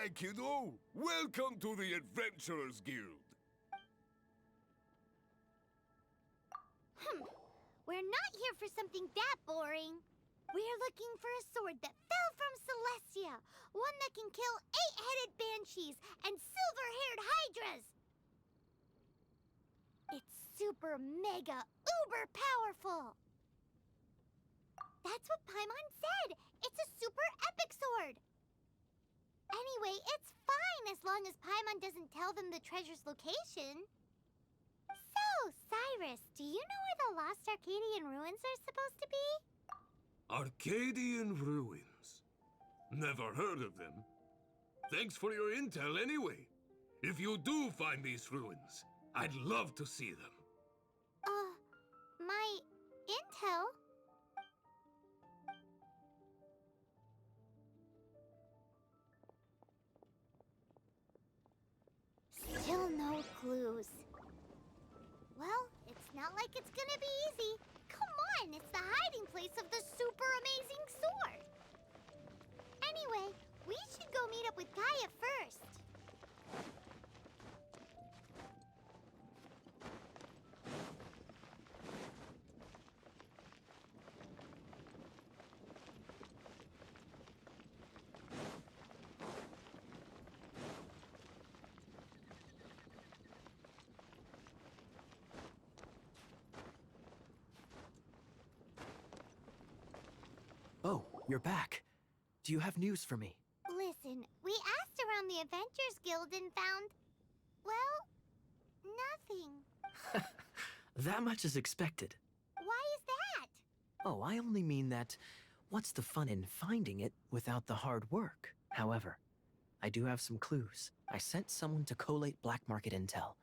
Hi, kiddo. Welcome to the Adventurers Guild. We're not here for something that boring. We're looking for a sword that fell from Celestia. One that can kill 8-headed banshees and silver-haired hydras. It's super mega uber powerful. That's what Paimon said. It's a super epic sword. Anyway, it's fine as long as Paimon doesn't tell them the treasure's location. So, Cyrus, do you know where the lost Arcadian ruins are supposed to be? Arcadian ruins. Never heard of them. Thanks for your intel anyway. If you do find these ruins, I'd love to see them. My intel? Still no clues. Well, it's not like it's gonna be easy. Come on, it's the hiding place of the super amazing sword. Anyway, we should go meet up with Gaia first. Oh, you're back. Do you have news for me? Listen, we asked around the Adventurers Guild and found, well, nothing. That much is expected. Why is that? Oh, I only mean that what's the fun in finding it without the hard work? However, I do have some clues. I sent someone to collate black market intel.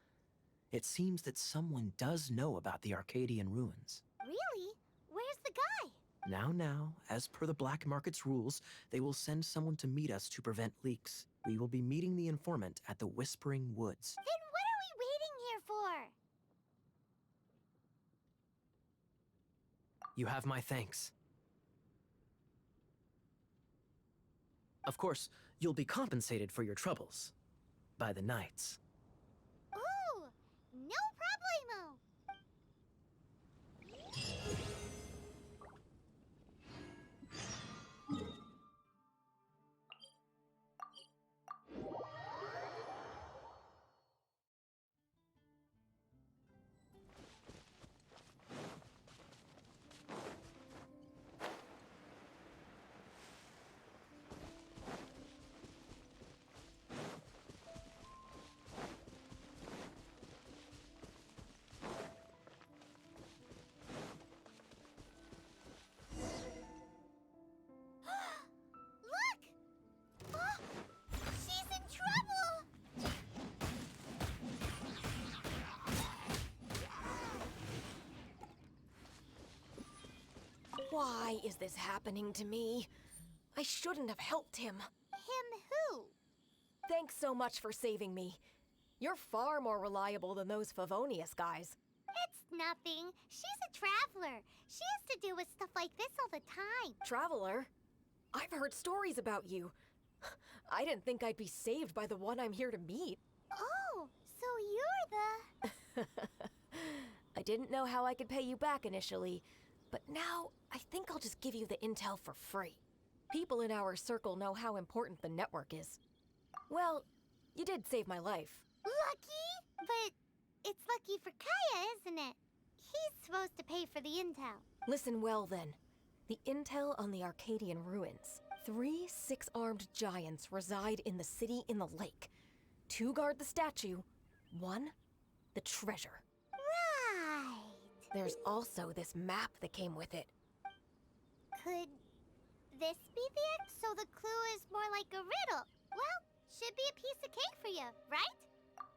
It seems that someone does know about the Arcadian ruins. Really? Where's the guy? Now, as per the black market's rules, they will send someone to meet us to prevent leaks. We will be meeting the informant at the Whispering Woods. Then what are we waiting here for? You have my thanks. Of course, you'll be compensated for your troubles. By the knights. Ooh, no problemo. Look! Oh, she's in trouble! Why is this happening to me? I shouldn't have helped him. Him who? Thanks so much for saving me. You're far more reliable than those Favonius guys. It's nothing. She's a traveler. She has to deal with stuff like this all the time. Traveler? I've heard stories about you. I didn't think I'd be saved by the one I'm here to meet. Oh, so you're the... I didn't know how I could pay you back initially, but now I think I'll just give you the intel for free. People in our circle know how important the network is. Well, you did save my life. Lucky? But it's lucky for Kaya, isn't it? He's supposed to pay for the intel. Listen well then. The intel on the Arcadian ruins. 3 6-armed giants reside in the city in the lake. 2 guard the statue, 1 the treasure. Right. There's also this map that came with it. Could this be the... So the clue is more like a riddle. Well, should be a piece of cake for you, right?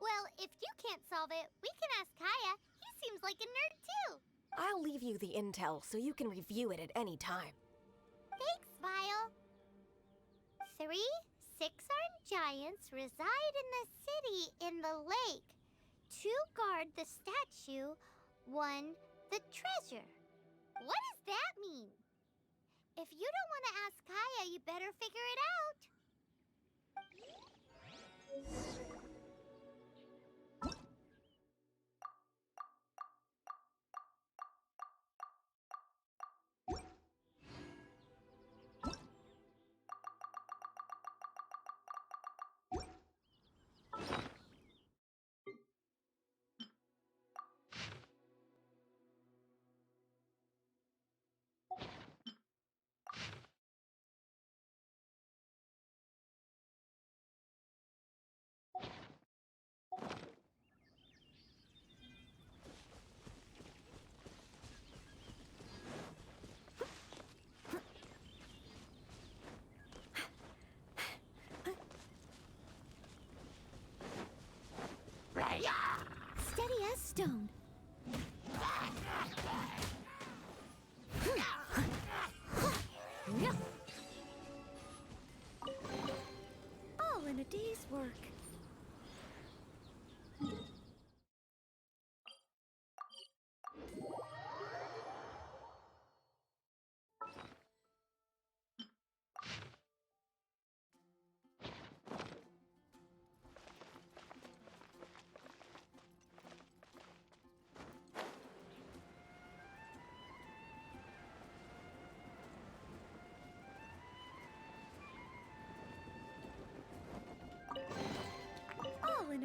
Well, if you can't solve it, we can ask Kaya. He seems like a nerd too. I'll leave you the intel so you can review it at any time. Thanks, Vile. 3 6-armed giants reside in the city in the lake. 2 guard the statue, 1 the treasure. What does that mean? If you don't want to ask Kaya, you better figure it out.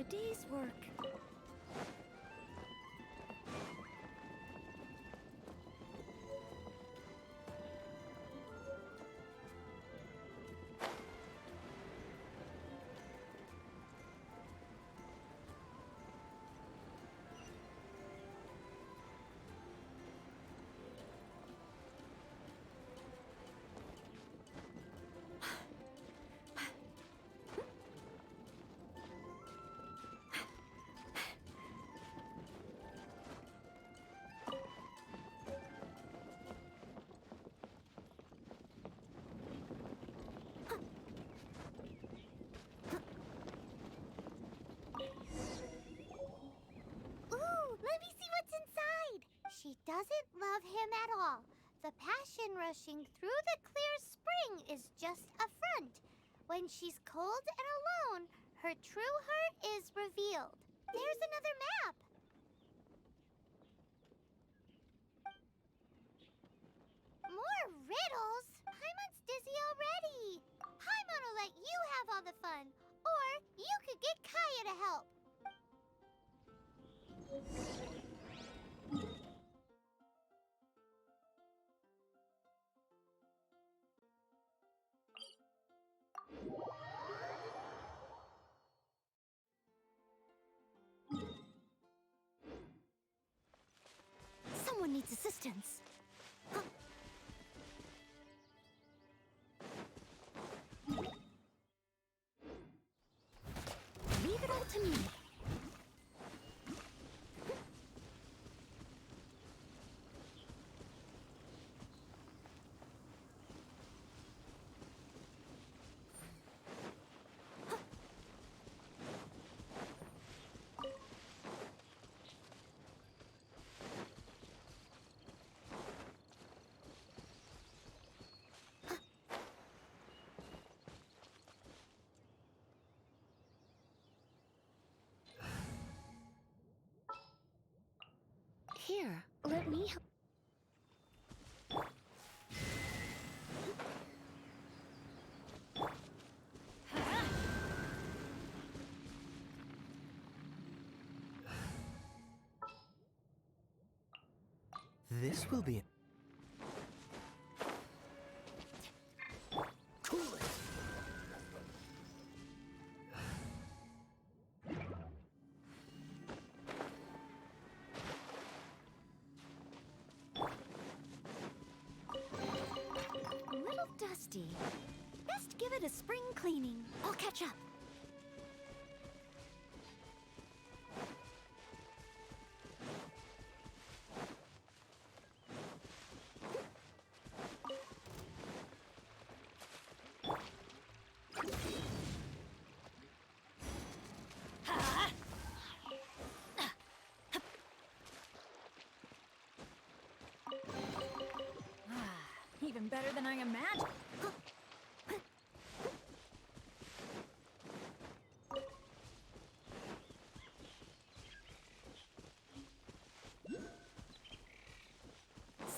day's work. Ooh, let me see what's inside. She doesn't love him at all. The passion rushing through the clear spring is just a front. When she's cold and alone, her true heart is revealed. There's another map. More riddles? Paimon's dizzy already. Paimon will let you have all the fun. Or you could get Kaya to help. Someone needs assistance. Leave it all to me. Here, let me help. This will be cool. A little dusty. Best give it a spring cleaning. I'll catch up. Even better than I imagined.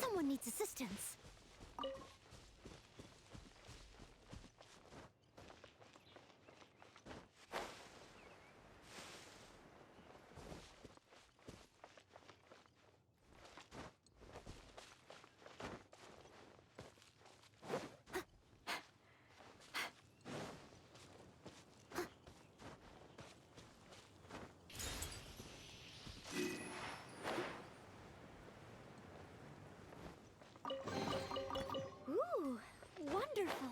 Someone needs assistance. Ooh, wonderful.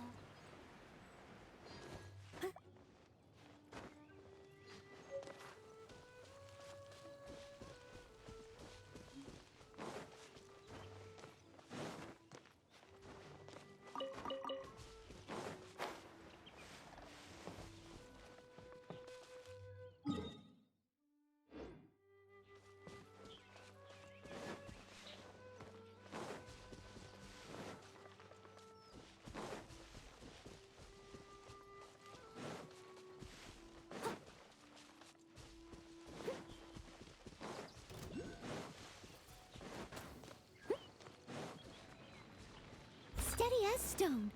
Steady as stone.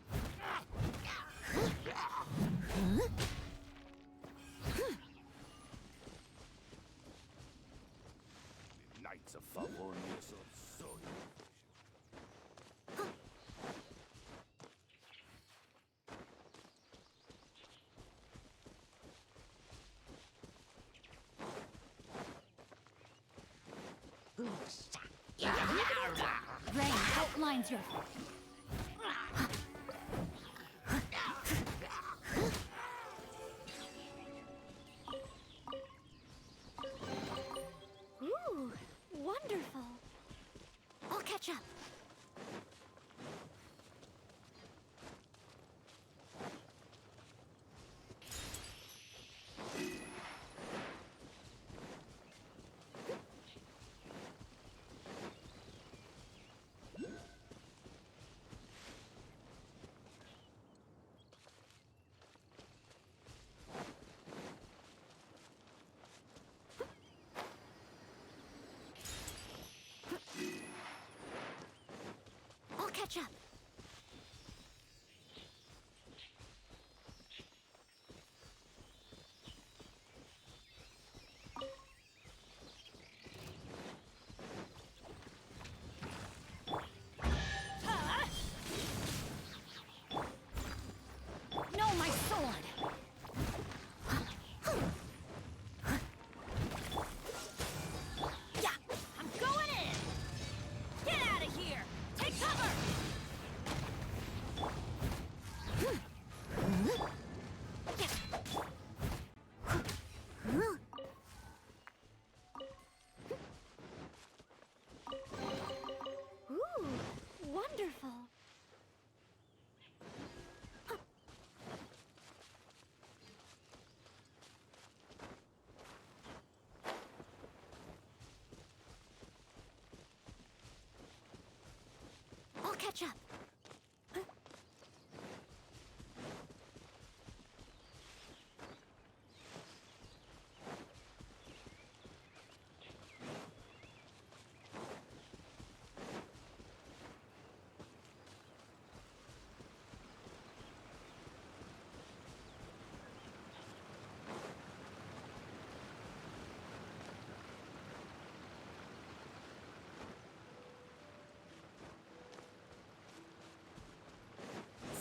favor mío soy. Rain outlines your... Ooh, wonderful. I'll catch up. I'll catch up. No, my sword! Yeah, I'm going in! Get out of here! Take cover! Ooh, wonderful. I'll catch up.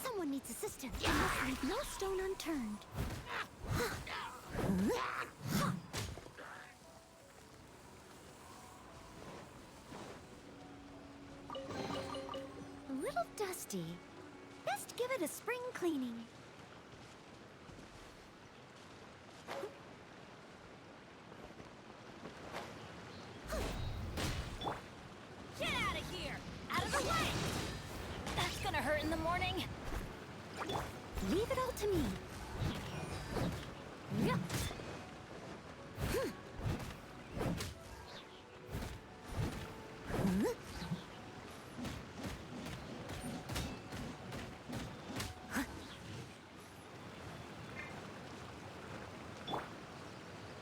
Someone needs assistance. I must leave no stone unturned. A little dusty. Best give it a spring cleaning. Get out of here! Out of the way! That's gonna hurt in the morning. Leave it all to me. Yup.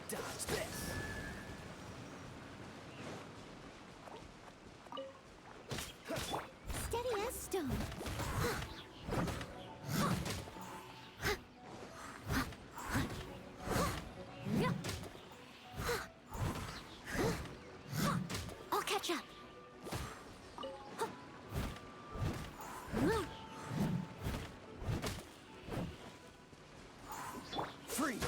Dodge this! Steady as stone. Yup. I'll catch up. Freeze!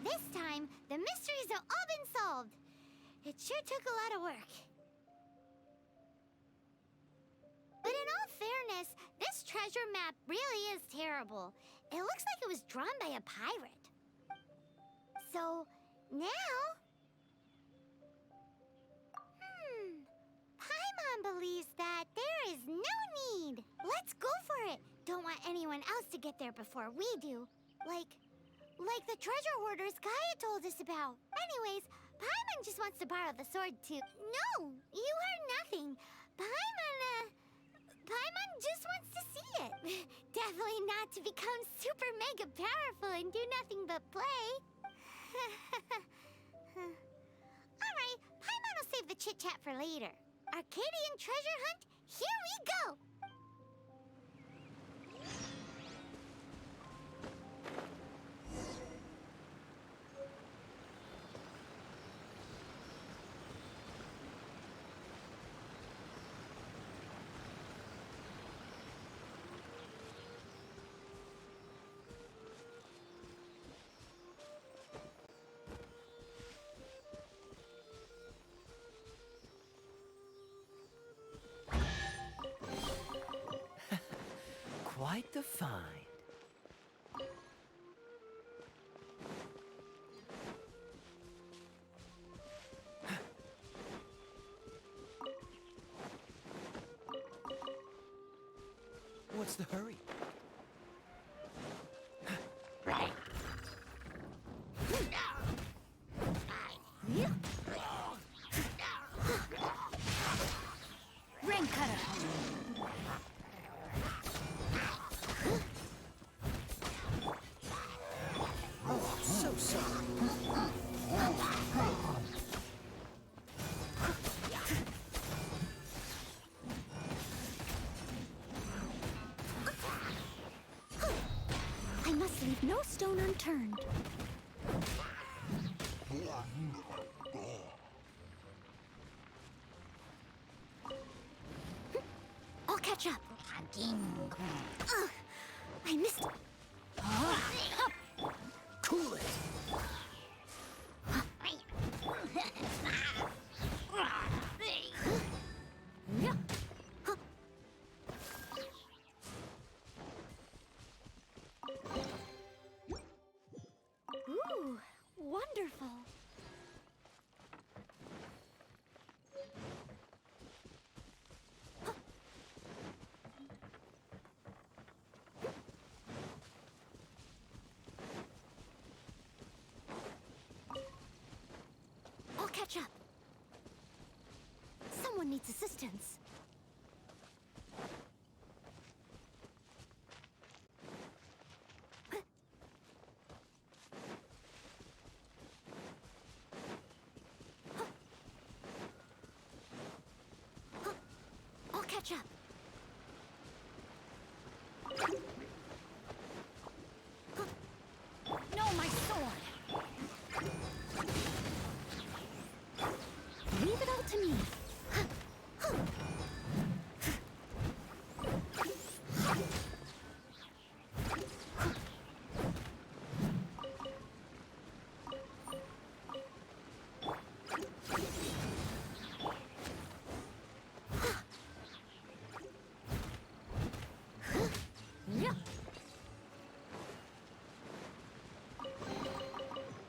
This time, the mysteries have all been solved. It sure took a lot of work. But in all fairness, this treasure map really is terrible. It looks like it was drawn by a pirate. So, now... Paimon believes that there is no need. Let's go for it. Don't want anyone else to get there before we do. Like the treasure hoarders Gaia told us about. Anyways, Paimon just wants to borrow the sword too. No, you heard nothing. Paimon just wants to see it. Definitely not to become super mega powerful and do nothing but play. Alright, Paimon will save the chit-chat for later. Arcadian treasure hunt, here we go! Quite the find. What's the hurry? Ring cutter. Oh, so sorry. I must leave no stone unturned. I'll catch up. Ugh, I missed. Cool it. Ooh, wonderful. I'll catch up. Someone needs assistance. I'll catch up. No, my sword. Leave it all to me.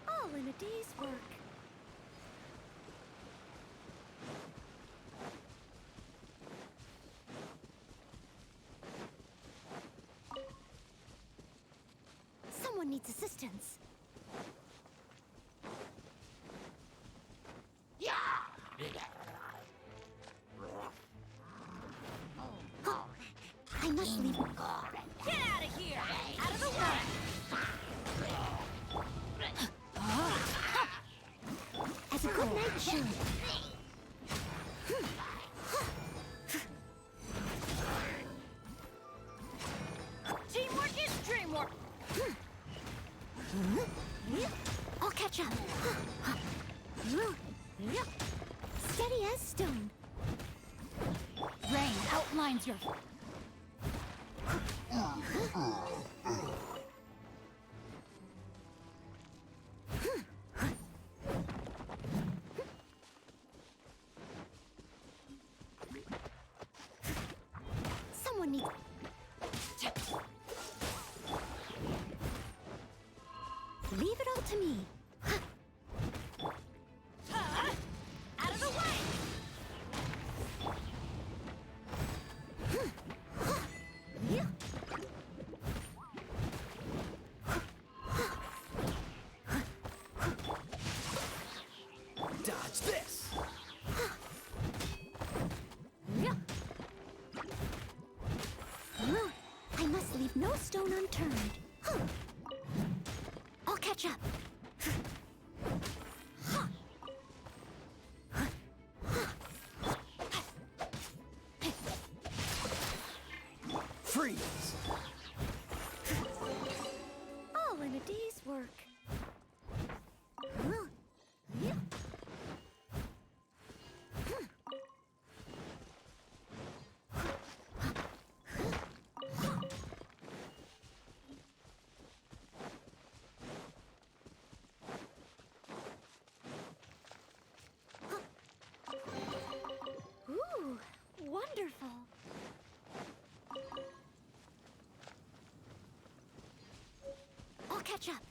All in a day's work. Someone needs assistance. I must leave. Get out of here! Out of the way! As a good knight should. Teamwork is dreamwork! I'll catch up. Steady as stone. Rain outlines your... Someone needs. Leave it all to me. Out of the way! Dodge this. I must leave no stone unturned. I'll catch up. Freeze. All in a day's work. Ooh, wonderful. catch up.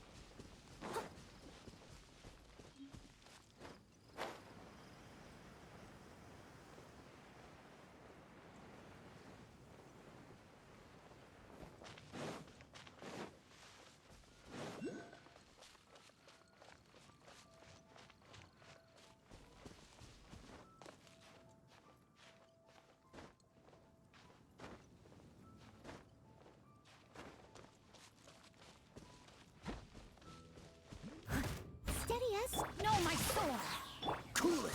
Steady us. No, my sword! Cool it!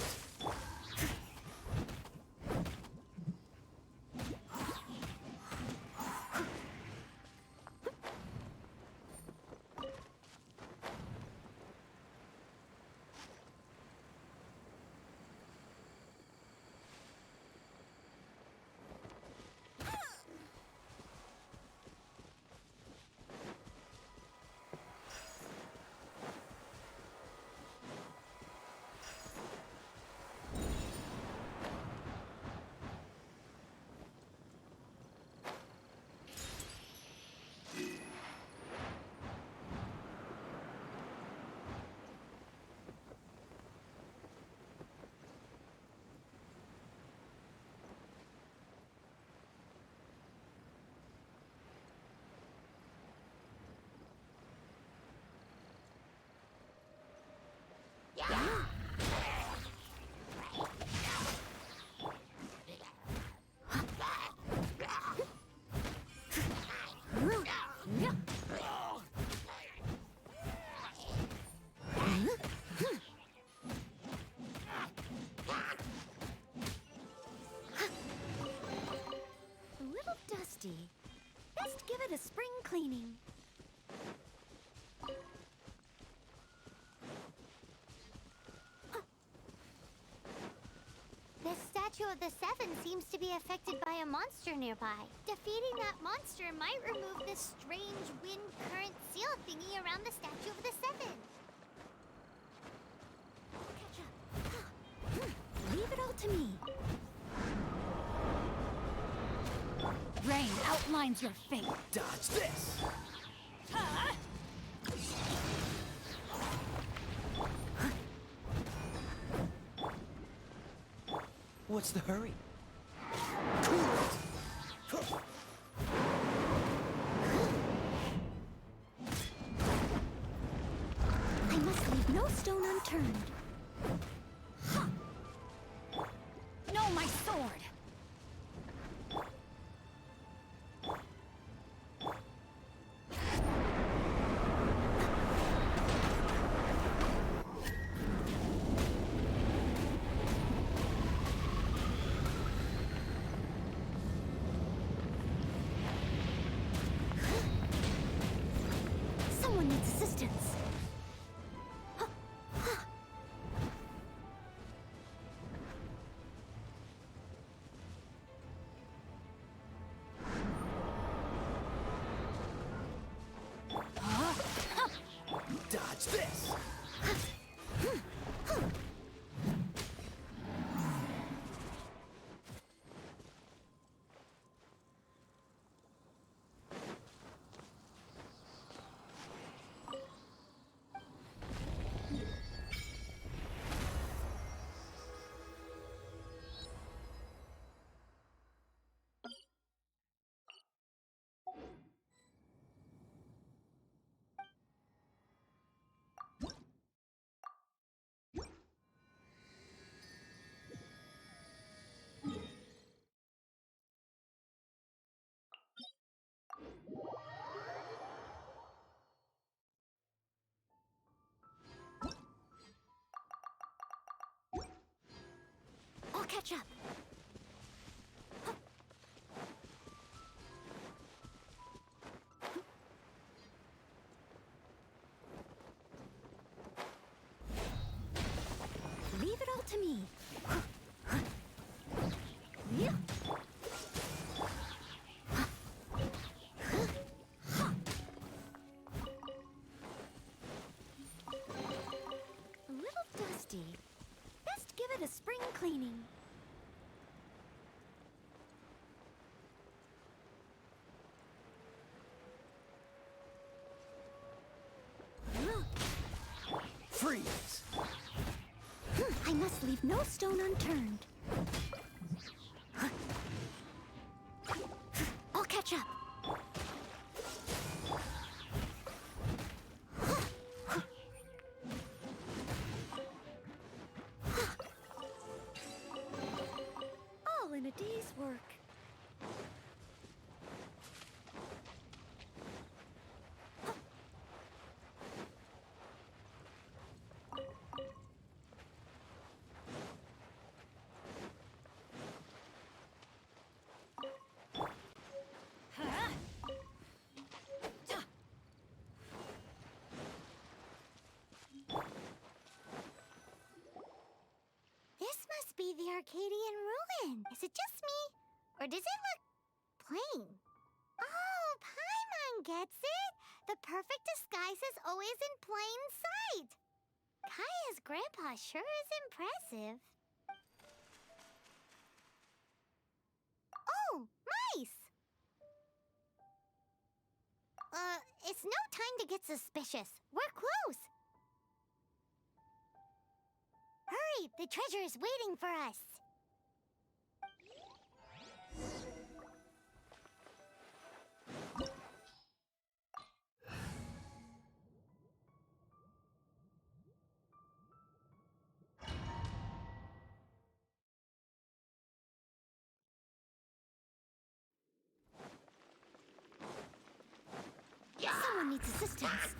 A little dusty. Best give it a spring cleaning. This statue of the Seven seems to be affected by a monster nearby. Defeating that monster might remove this strange wind current seal thingy around the statue of the Seven. Catch up. Leave it all to me. Rain outlines your fate. Dodge this! Huh? What's the hurry? Cool it! I must leave no stone unturned. No, my sword! Someone needs assistance. Dodge this! I'll catch up. Leave it all to me. Yeah. A little dusty. Best give it a spring cleaning. Freeze! I must leave no stone unturned. I'll catch up. All in a day's work. This must be the Arcadian ruin. Is it just me? Or does it look plain? Oh, Paimon gets it! The perfect disguise is always in plain sight! Kaya's grandpa sure is impressive. Oh, mice! It's no time to get suspicious. We're close. Hurry, the treasure is waiting for us. Someone needs assistance.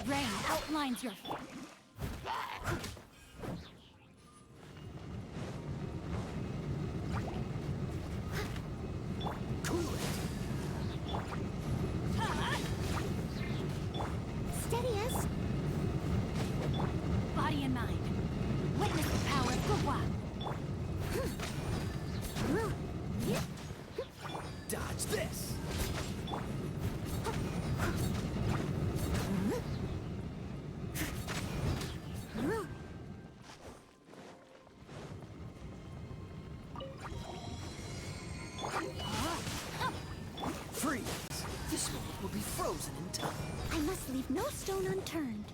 Rain outlines your... Steady us. Body and mind. Witness the power of Gugwa. Dodge this! Freeze! This world will be frozen in time. I must leave no stone unturned.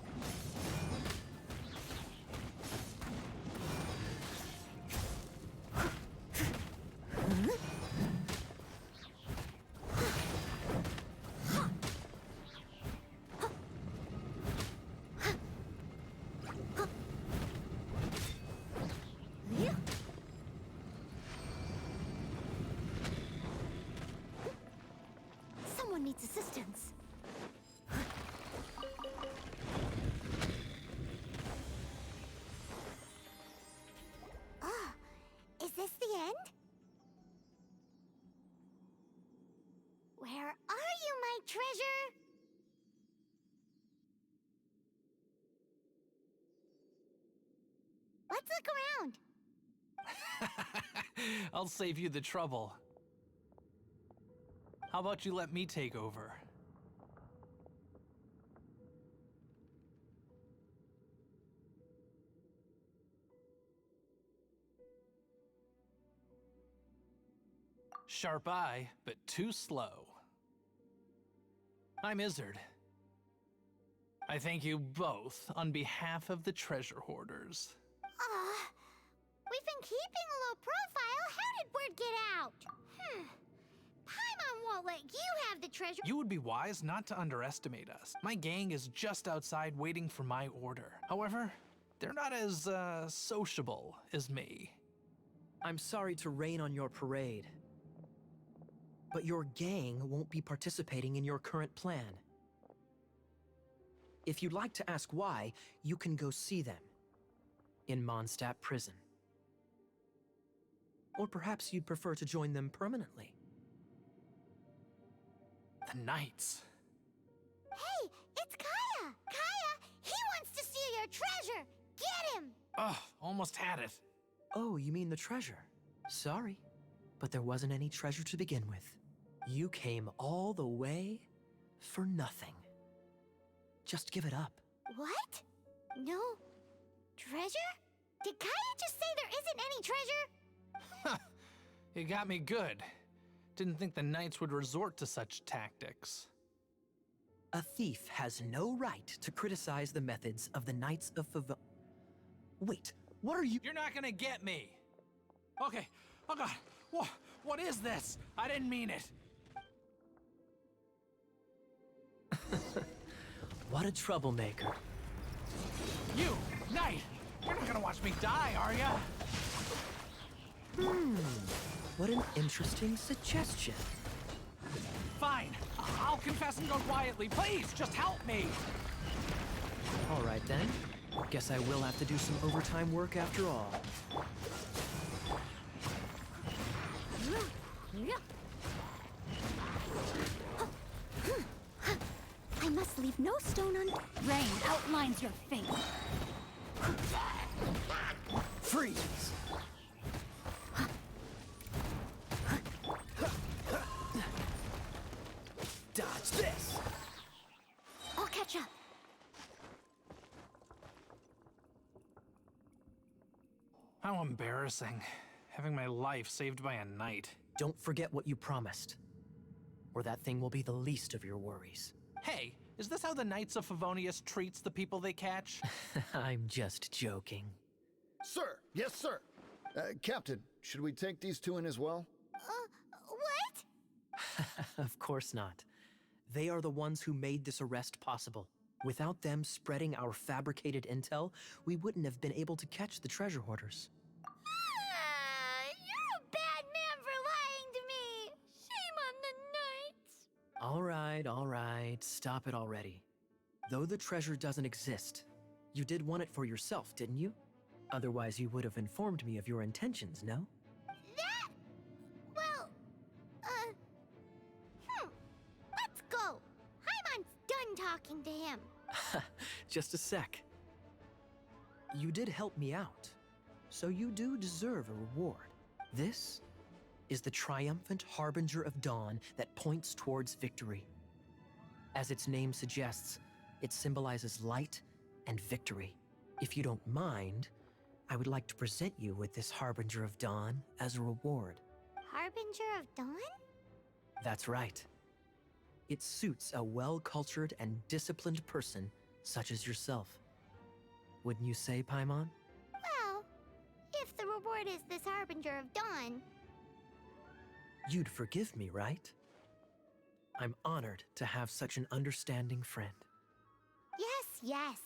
Someone needs assistance. Ah, is this the end? Where are you, my treasure? Let's look around. I'll save you the trouble. How about you let me take over? Sharp eye, but too slow. I'm Izzard. I thank you both on behalf of the treasure hoarders. We've been keeping a low profile. How did word get out? Paimon won't let you have the treasure. You would be wise not to underestimate us. My gang is just outside waiting for my order. However, they're not as, sociable as me. I'm sorry to rain on your parade, but your gang won't be participating in your current plan. If you'd like to ask why, you can go see them in Mondstadt Prison. Or perhaps you'd prefer to join them permanently. The Knights. Hey, it's Kaya! Kaya, he wants to steal your treasure! Get him! Ugh, almost had it. Oh, you mean the treasure? Sorry, but there wasn't any treasure to begin with. You came all the way for nothing. Just give it up. What? No treasure? Did Kaya just say there isn't any treasure? You got me good. Didn't think the knights would resort to such tactics. A thief has no right to criticize the methods of the Knights of Favon. Wait, what are you? You're not gonna get me! Okay, oh god, what is this? I didn't mean it! What a troublemaker. You, knight! You're not gonna watch me die, are ya? What an interesting suggestion. Fine, I'll confess and go quietly. Please, just help me! All right then. Guess I will have to do some overtime work after all. I must leave no stone unturned. Rain outlines your fate. Freeze! Dodge this! I'll catch up. How embarrassing. Having my life saved by a knight. Don't forget what you promised, or that thing will be the least of your worries. Hey, is this how the Knights of Favonius treats the people they catch? I'm just joking. Sir, yes, sir. Captain, should we take these two in as well? What? Of course not. They are the ones who made this arrest possible. Without them spreading our fabricated intel, we wouldn't have been able to catch the treasure hoarders. You're a bad man for lying to me. Shame on the knights. All right, stop it already. Though the treasure doesn't exist, you did want it for yourself, didn't you? Otherwise, you would have informed me of your intentions, no? That? Well, let's go. Hyman's done talking to him. Just a sec. You did help me out, so you do deserve a reward. This is the triumphant harbinger of dawn that points towards victory. As its name suggests, it symbolizes light and victory. If you don't mind, I would like to present you with this harbinger of dawn as a reward. Harbinger of dawn? That's right. It suits a well-cultured and disciplined person such as yourself. Wouldn't you say, Paimon? Well, if the reward is this harbinger of dawn. You'd forgive me, right? I'm honored to have such an understanding friend. Yes.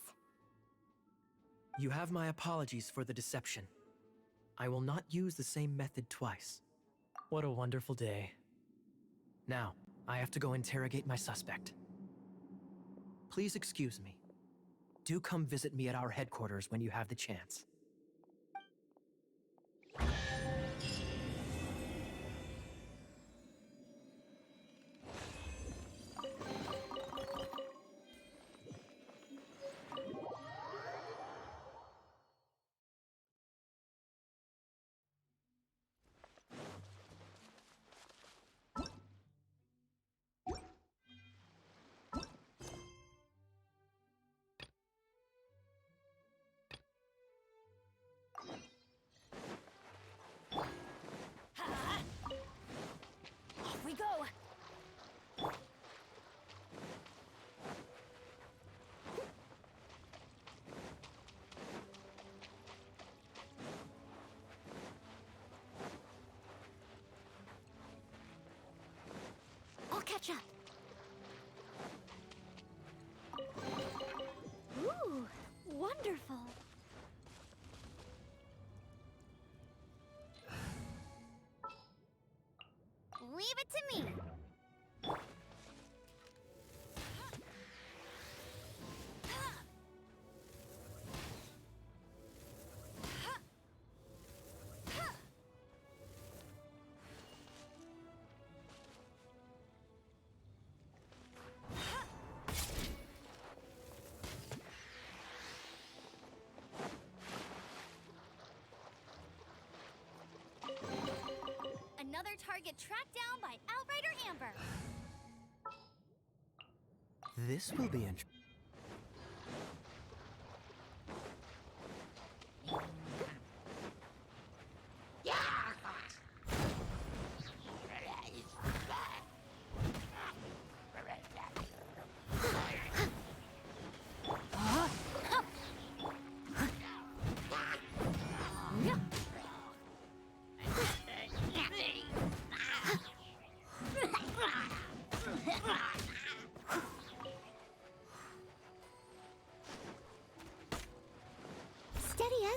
You have my apologies for the deception. I will not use the same method twice. What a wonderful day. Now, I have to go interrogate my suspect. Please excuse me. Do come visit me at our headquarters when you have the chance. Off we go. I'll catch up. Ooh, wonderful. Leave it to me. Another target tracked down by Outrider Amber. This will be interesting.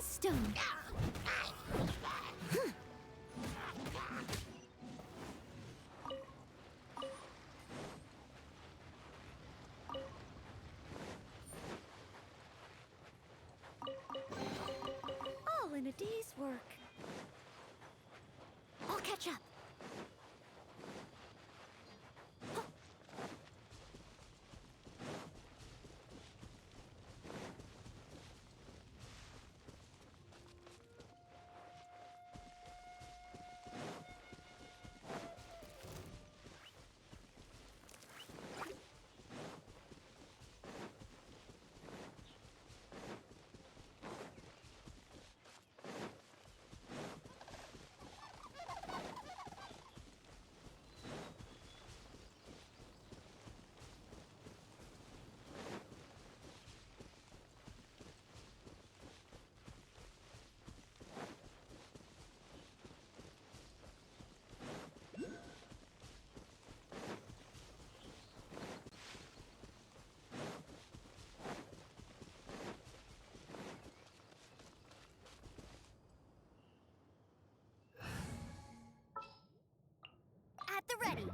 stone. All in a day's work. I'll catch up. At the ready.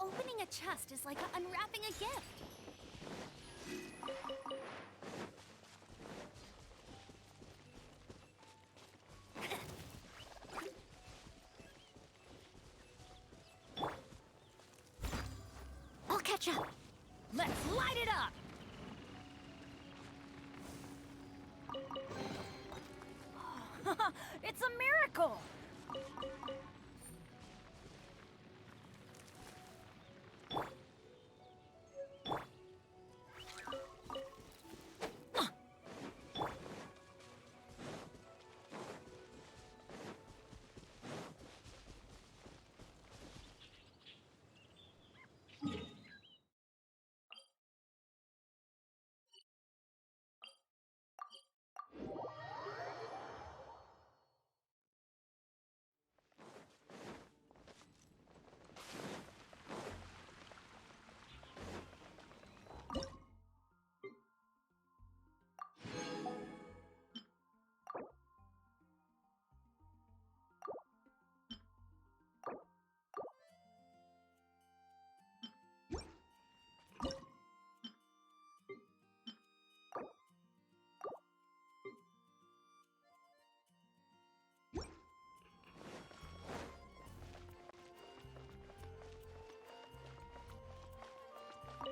Opening a chest is like unwrapping a gift. I'll catch up. Let's light it up! It's a miracle!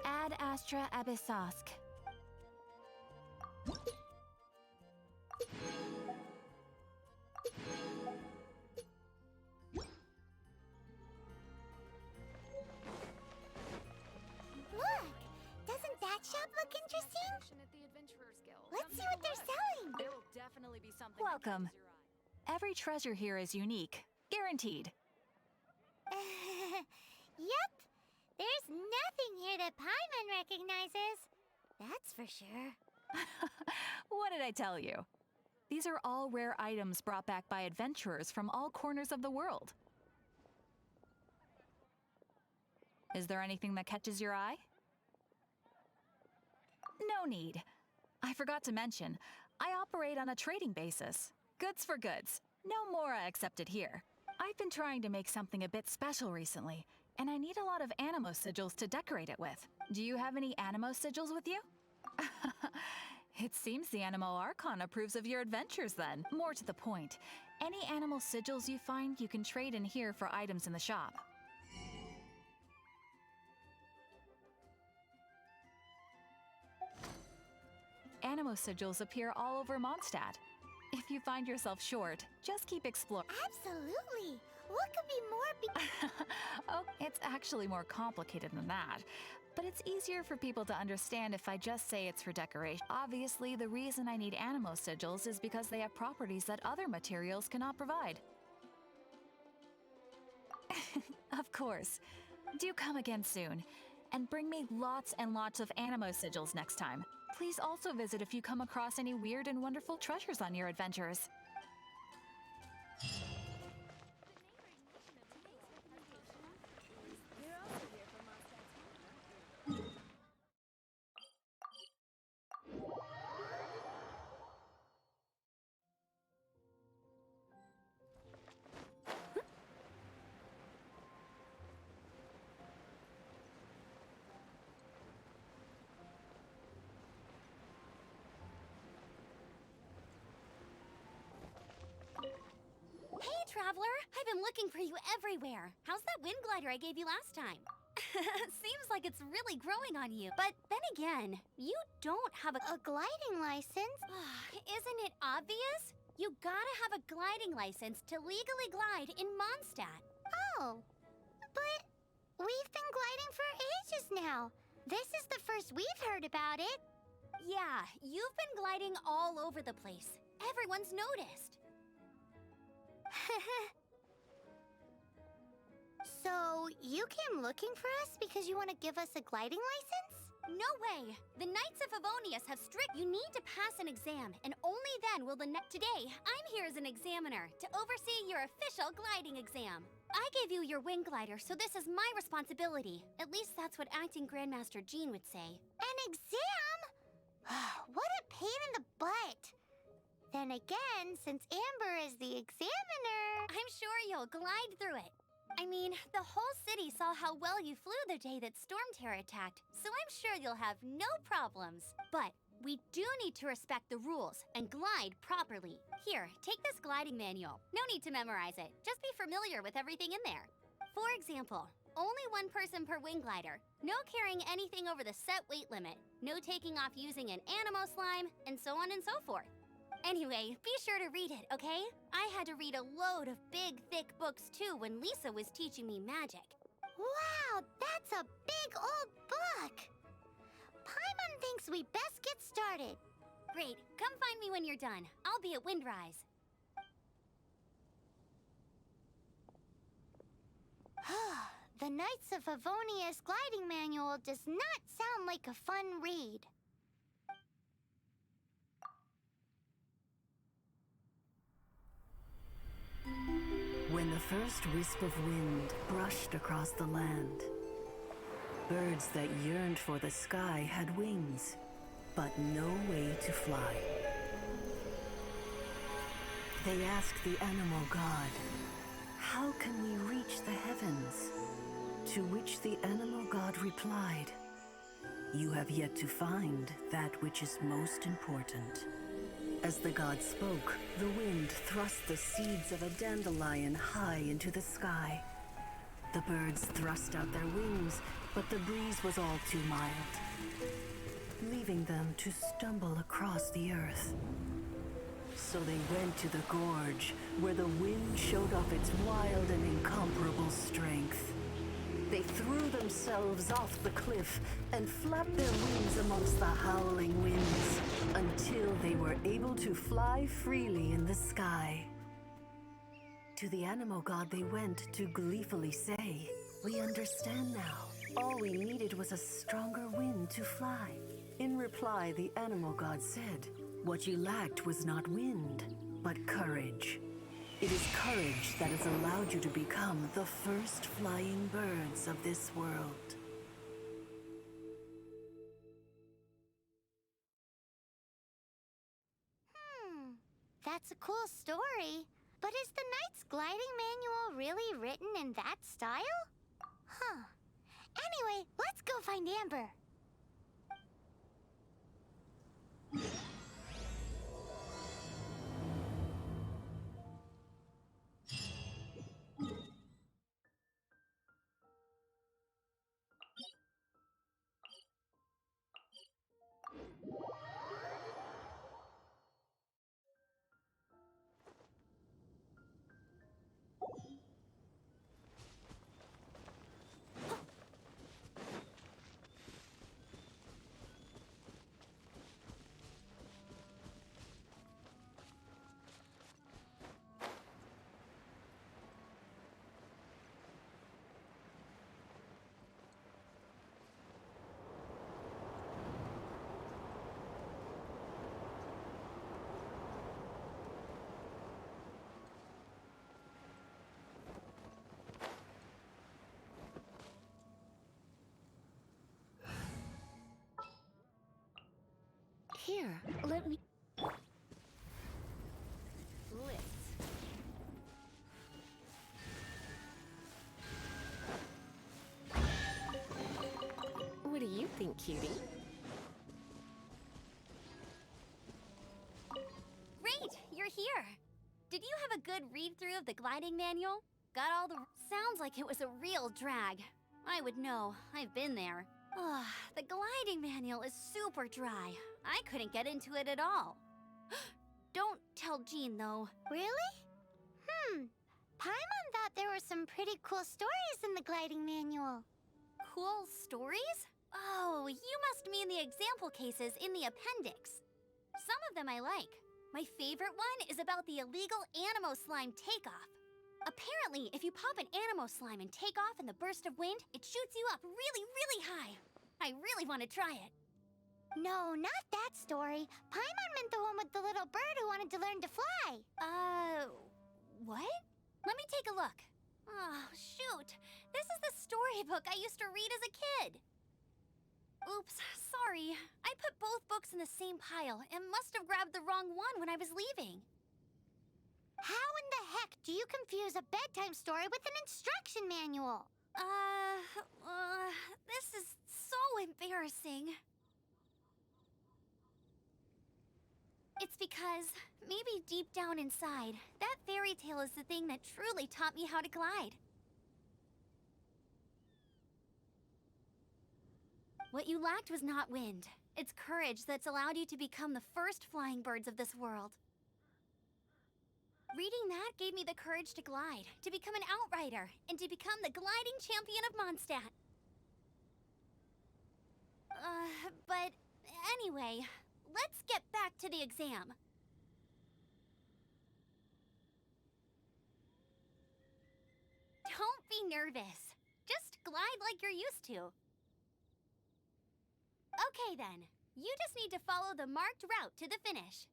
Ad Astra Abyssosk. Look! Doesn't that shop look interesting? Let's see what they're selling. There will definitely be something. Welcome. Every treasure here is unique, guaranteed. Yep. There's nothing here that Paimon recognizes. That's for sure. What did I tell you? These are all rare items brought back by adventurers from all corners of the world. Is there anything that catches your eye? No need. I forgot to mention, I operate on a trading basis. Goods for goods. No more accepted here. I've been trying to make something a bit special recently, and I need a lot of animo sigils to decorate it with. Do you have any animo sigils with you? It seems the Animo Archon approves of your adventures then. More to the point, any animal sigils you find you can trade in here for items in the shop. Animo sigils appear all over Mondstadt. If you find yourself short, just keep exploring. Absolutely. What could be more Oh, it's actually more complicated than that. But it's easier for people to understand if I just say it's for decoration. Obviously, the reason I need animo sigils is because they have properties that other materials cannot provide. Of course. Do come again soon. And bring me lots and lots of animo sigils next time. Please also visit if you come across any weird and wonderful treasures on your adventures. I've been looking for you everywhere. How's that wind glider I gave you last time? Seems like it's really growing on you. But then again, you don't have A gliding license? Isn't it obvious? You gotta have a gliding license to legally glide in Mondstadt. Oh, but we've been gliding for ages now. This is the first we've heard about it. Yeah, you've been gliding all over the place. Everyone's noticed. So, you came looking for us because you want to give us a gliding license? No way! The Knights of Favonius have strict. You need to pass an exam, and only then will the Today, I'm here as an examiner to oversee your official gliding exam. I gave you your wing glider, so this is my responsibility. At least that's what Acting Grandmaster Jean would say. An exam? What a pain in the butt. Then again, since Amber is the examiner... I'm sure you'll glide through it. I mean, the whole city saw how well you flew the day that Storm Terror attacked, so I'm sure you'll have no problems. But we do need to respect the rules and glide properly. Here, take this gliding manual. No need to memorize it. Just be familiar with everything in there. For example, only one person per wing glider. No carrying anything over the set weight limit. No taking off using an animo slime, and so on and so forth. Anyway, be sure to read it, okay? I had to read a load of big, thick books too when Lisa was teaching me magic. Wow, that's a big old book! Paimon thinks we best get started. Great, come find me when you're done. I'll be at Windrise. The Knights of Favonius gliding manual does not sound like a fun read. When the first wisp of wind brushed across the land, birds that yearned for the sky had wings, but no way to fly. They asked the animal god, "How can we reach the heavens?" To which the animal god replied, "You have yet to find that which is most important." As the god spoke, the wind thrust the seeds of a dandelion high into the sky. The birds thrust out their wings, but the breeze was all too mild, leaving them to stumble across the earth. So they went to the gorge, where the wind showed off its wild and incomparable strength. They threw themselves off the cliff and flapped their wings amongst the howling winds until they were able to fly freely in the sky. To the animal god they went to gleefully say, "We understand now. All we needed was a stronger wind to fly." In reply, the animal god said, "What you lacked was not wind, but courage. It is courage that has allowed you to become the first flying birds of this world." That's a cool story. But is the Knight's gliding manual really written in that style? Huh. Anyway, let's go find Amber. Here, let me... What do you think, cutie? Great! You're here! Did you have a a good read-through of the gliding manual? Got all the... Sounds like it was a real drag. I would know. I've been there. Ugh, the gliding manual is super dry. I couldn't get into it at all. Don't tell Jean, though. Really? Paimon thought there were some pretty cool stories in the gliding manual. Cool stories? Oh, you must mean the example cases in the appendix. Some of them I like. My favorite one is about the illegal Animo slime takeoff. Apparently, if you pop an Animo slime and take off in the burst of wind, it shoots you up really, really high. I really want to try it. No, not that story. Paimon meant the one with the little bird who wanted to learn to fly. What? Let me take a look. Oh, shoot. This is the storybook I used to read as a kid. Oops, sorry. I put both books in the same pile and must have grabbed the wrong one when I was leaving. How in the heck do you confuse a bedtime story with an instruction manual? This is so embarrassing. It's because, maybe deep down inside, that fairy tale is the thing that truly taught me how to glide. What you lacked was not wind. It's courage that's allowed you to become the first flying birds of this world. Reading that gave me the courage to glide, to become an outrider, and to become the gliding champion of Mondstadt. But anyway, let's get back to the exam. Don't be nervous. Just glide like you're used to. Okay then, you just need to follow the marked route to the finish.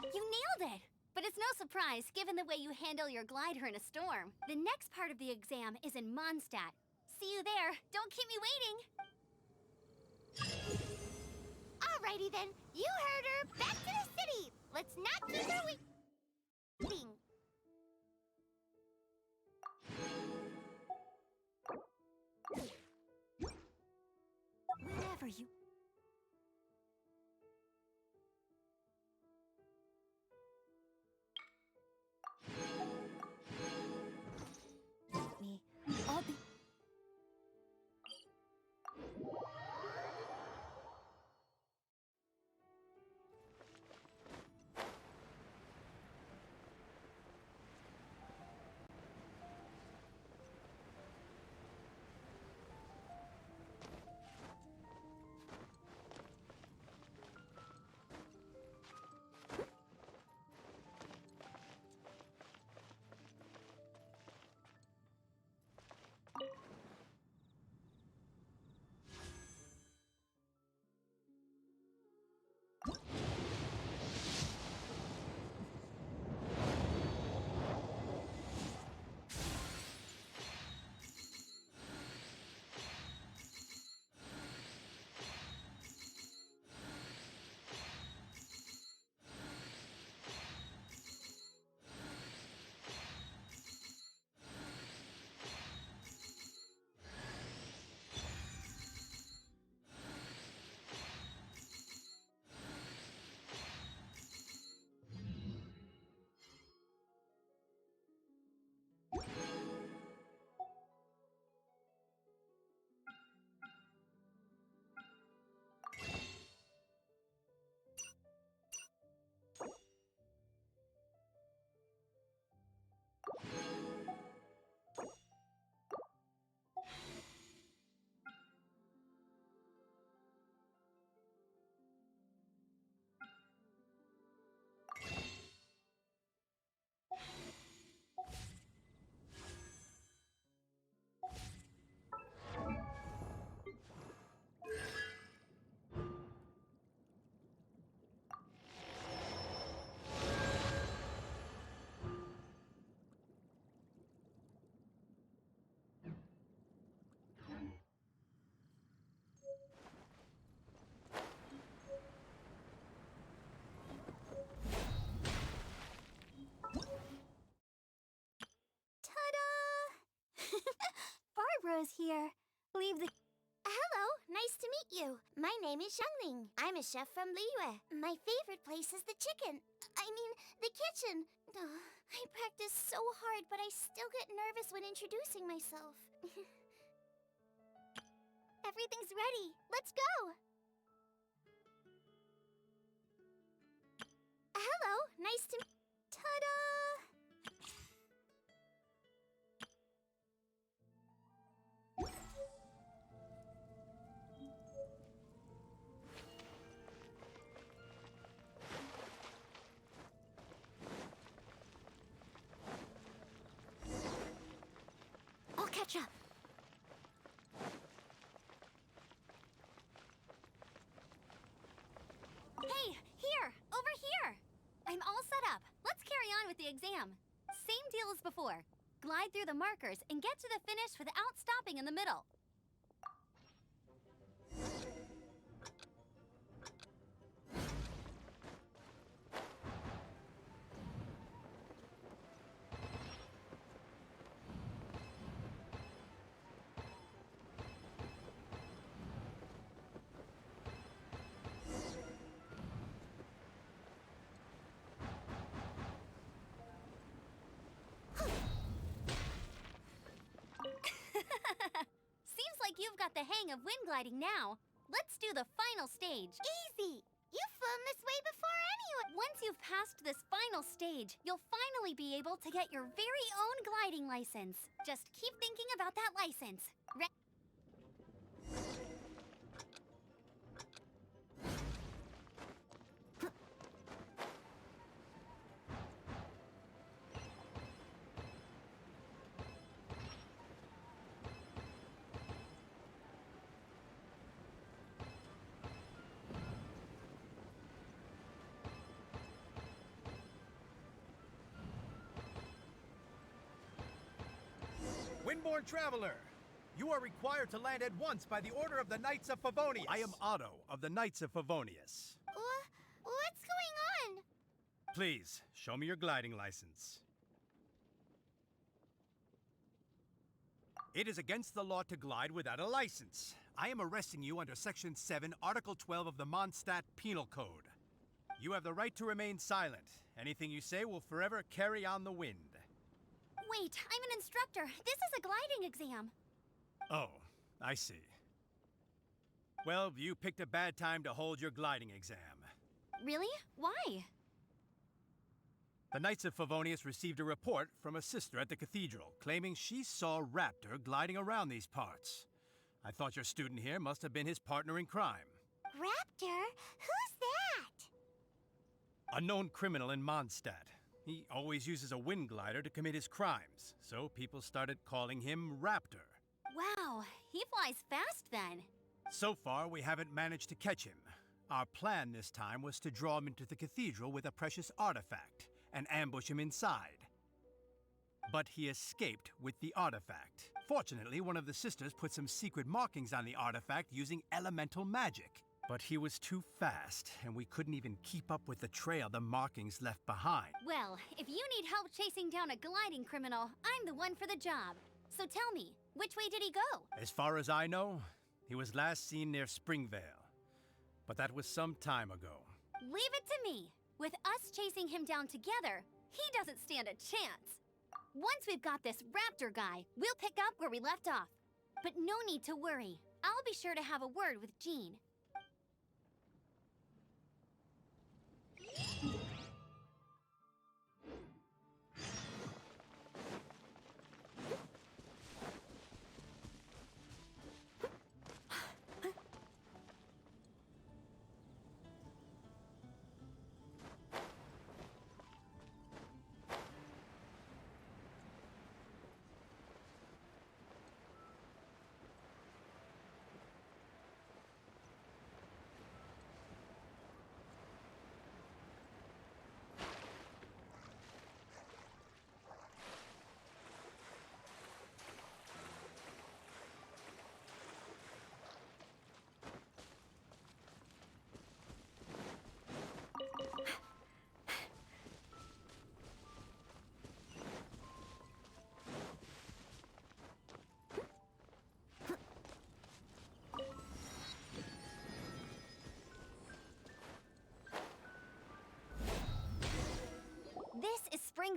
You nailed it! But it's no surprise, given the way you handle your glider in a storm. The next part of the exam is in Mondstadt. See you there. Don't keep me waiting. Alrighty then, you heard her. Back to the city. Let's not keep her waiting. Whenever you... me. I'll be... heroes here. Leave the... Hello, nice to meet you. My name is Xiangling. I'm a chef from Liyue. My favorite place is the the kitchen. I practice so hard, but I still get nervous when introducing myself. Everything's ready. Let's go. Hello, nice to... Ta-da! I'll catch up. Hey, here! Over here! I'm all set up. Let's carry on with the exam. Same deal as before. Glide through the markers and get to the finish without stopping in the middle. Seems like you've got the hang of wind gliding now. Let's do the final stage. Easy. You've flown this way before anyone. Once you've passed this final stage, you'll finally be able to get your very own gliding license. Just keep thinking about that license. Windborne Traveler, you are required to land at once by the order of the Knights of Favonius. I am Otto of the Knights of Favonius. What's going on? Please, show me your gliding license. It is against the law to glide without a license. I am arresting you under Section 7, Article 12 of the Mondstadt Penal Code. You have the right to remain silent. Anything you say will forever carry on the wind. Wait, I'm an instructor. This is a gliding exam. Oh, I see. Well, you picked a bad time to hold your gliding exam. Really? Why? The Knights of Favonius received a report from a sister at the cathedral claiming she saw Raptor gliding around these parts. I thought your student here must have been his partner in crime. Raptor? Who's that? A known criminal in Mondstadt. He always uses a wind glider to commit his crimes, so people started calling him Raptor. Wow, he flies fast then. So far, we haven't managed to catch him. Our plan this time was to draw him into the cathedral with a precious artifact and ambush him inside. But he escaped with the artifact. Fortunately, one of the sisters put some secret markings on the artifact using elemental magic. But he was too fast, and we couldn't even keep up with the trail the markings left behind. Well, if you need help chasing down a gliding criminal, I'm the one for the job. So tell me, which way did he go? As far as I know, he was last seen near Springvale. But that was some time ago. Leave it to me. With us chasing him down together, he doesn't stand a chance. Once we've got this Raptor guy, we'll pick up where we left off. But no need to worry. I'll be sure to have a word with Jean.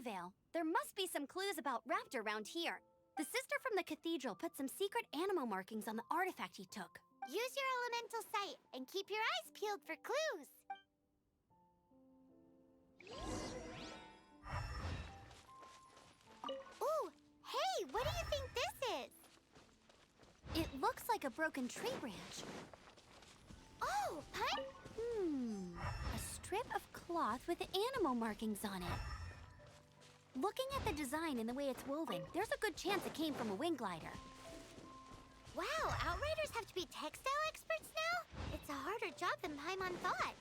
Vale. There must be some clues about Raptor around here. The sister from the cathedral put some secret animal markings on the artifact he took. Use your elemental sight and keep your eyes peeled for clues. Ooh, hey, what do you think this is? It looks like a broken tree branch. Oh, Pun? A strip of cloth with animal markings on it. Looking at the design and the way it's woven, there's a good chance it came from a wing glider. Wow, Outriders have to be textile experts now? It's a harder job than Paimon thought.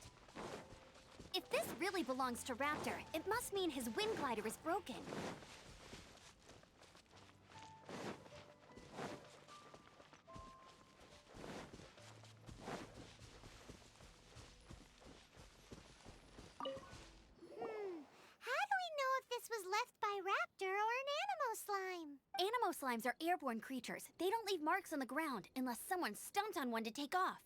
If this really belongs to Raptor, it must mean his wind glider is broken. How do we know if this was left by Raptor or an Animo slime? Animo slimes are airborne creatures. They don't leave marks on the ground unless someone stomped on one to take off.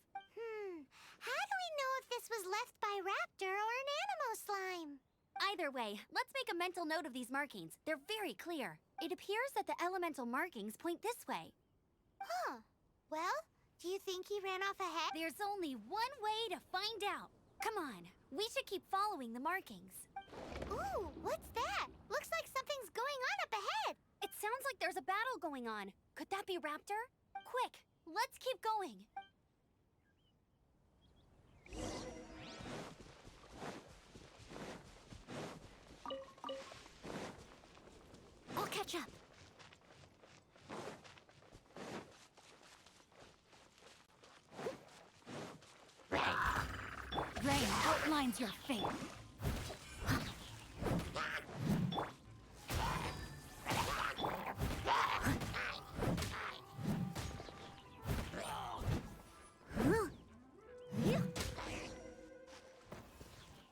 How do we know if this was left by Raptor or an Animo slime? Either way, let's make a mental note of these markings. They're very clear. It appears that the elemental markings point this way. Huh. Well, do you think he ran off ahead? There's only one way to find out. Come on, we should keep following the markings. Ooh, what's that? Looks like something's going on up ahead. It sounds like there's a battle going on. Could that be Raptor? Quick, let's keep going. I'll catch up. Rain outlines your fate.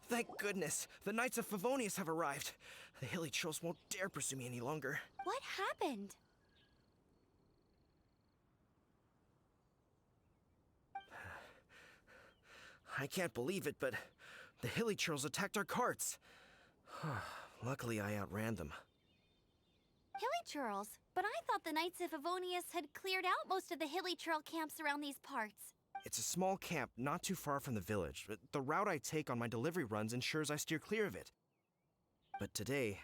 Thank goodness, the Knights of Favonius have arrived. The hilly trolls won't dare pursue me any longer. What happened? I can't believe it, but the hilly trolls attacked our carts. Luckily, I outran them. Hilly churls? But I thought the Knights of Favonius had cleared out most of the hilly churl camps around these parts. It's a small camp not too far from the village. The route I take on my delivery runs ensures I steer clear of it. But today,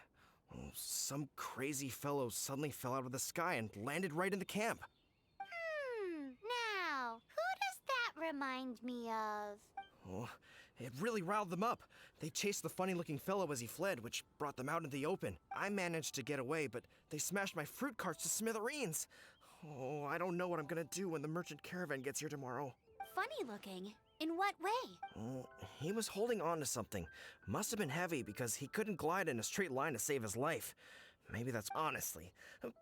some crazy fellow suddenly fell out of the sky and landed right in the camp. Now, who does that remind me of? Oh, it really riled them up. They chased the funny-looking fellow as he fled, which brought them out into the open. I managed to get away, but they smashed my fruit carts to smithereens. Oh, I don't know what I'm gonna do when the merchant caravan gets here tomorrow. Funny looking? In what way? Oh, he was holding on to something. Must have been heavy because he couldn't glide in a straight line to save his life. Maybe that's honestly.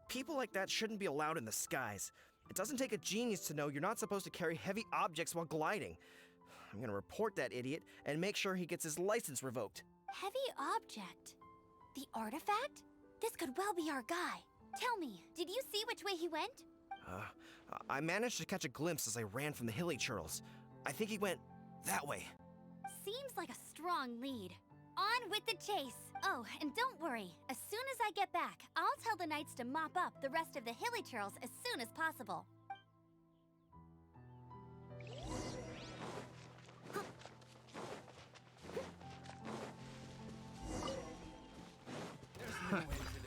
People like that shouldn't be allowed in the skies. It doesn't take a genius to know you're not supposed to carry heavy objects while gliding. I'm gonna report that idiot and make sure he gets his license revoked. Heavy object? The artifact? This could well be our guy. Tell me, did you see which way he went? I managed to catch a glimpse as I ran from the hilly churls. I think he went that way. Seems like a strong lead. On with the chase. Oh, and don't worry. As soon as I get back, I'll tell the knights to mop up the rest of the hilly churls as soon as possible.